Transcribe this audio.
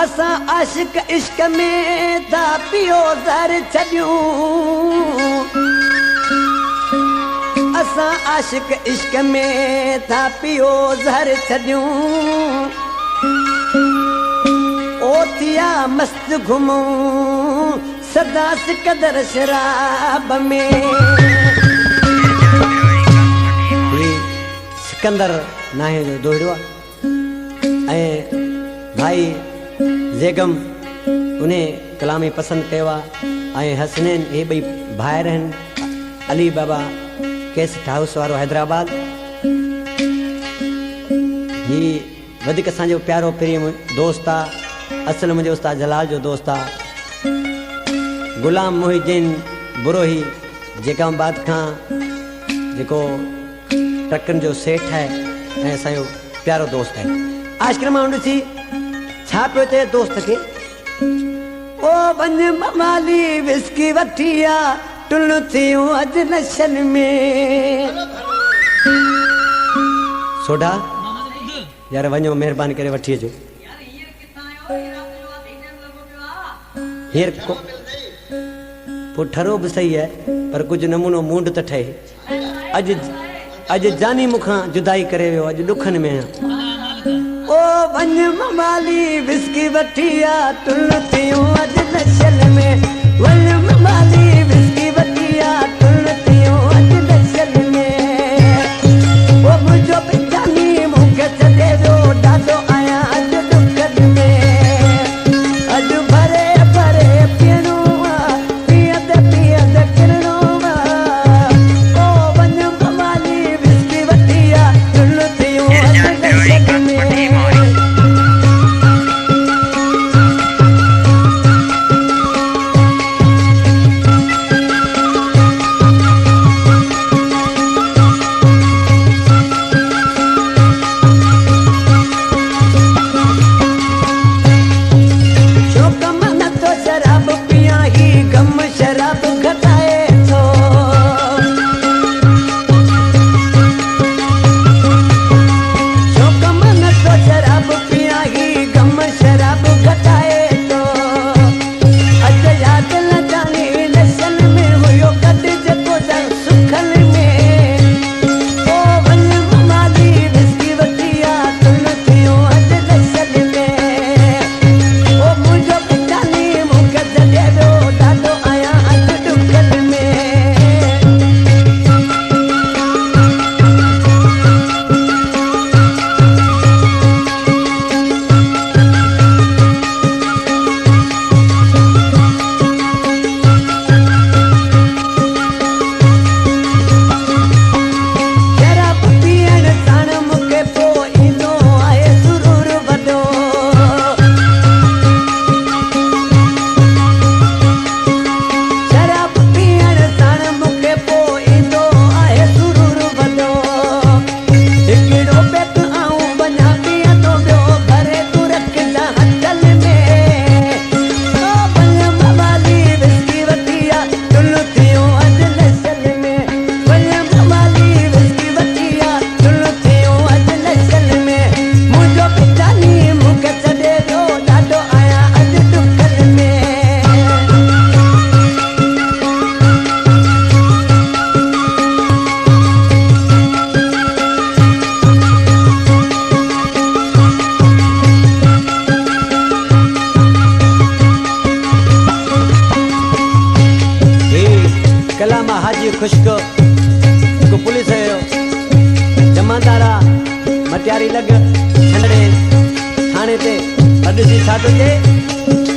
असा आशिक इश्क में था पियो ज़हर छॾियूं असा आशिक इश्क में था पियो ज़हर छॾियूं ओ थिया मस्त घुमूं सदा सिकदर शराब में सिकंदर नाहे जो दोड़ियो ऐं भाई ज़ेगम उन्हें कलामी पसंद कयो आहे हसनैन ये बई भाइर आहिनि अली बाबा कैसेट हाउस वारो हैदराबाद ही वधिक असांजो प्यारो प्रिय दोस्त आहे असल मुंहिंजो उस्ताद जलाल जो दोस्त आहे गुलाम मुहिद्दीन बुरोही जेकाबाद खां जेको ट्रकनि जो सेठ है ऐं असांजो प्यारो दोस्त है आश्रम मां ॾिसी छा पियो चए दोस्त खे ओ वञ ममाली विस्की वठी आ टुल थियूं अॼु नशन में सोडा यार वञो महिरबानी करे वठी अचो हींअर पोइ ठरो बि सही है पर कुछ नमूनो मूंड त ठहे अॼु जानी मुखां जुदाई करे वियो अॼु ॾुखनि में ओ वञ ममाली विस्की वठी आ टुल थियूं अॼु नशन में वञ ममाली विस्की वठी आ टुल थियूं अॼु नशन में ओ मुंहिंजो जानी मूंखे छॾे वियो ॾाढो आहियां अॼु ॾुखनि में अॼु भरे भरे पीअणो आहे पीअंदे किरणो आहे ओ वञ ममाली विस्की वठी आ टुल थियूं अॼु नशन में खुशको को पुलिस है जमादारा मटियारी लग छंडड़े थाने ते अॾ सी छा थो थिए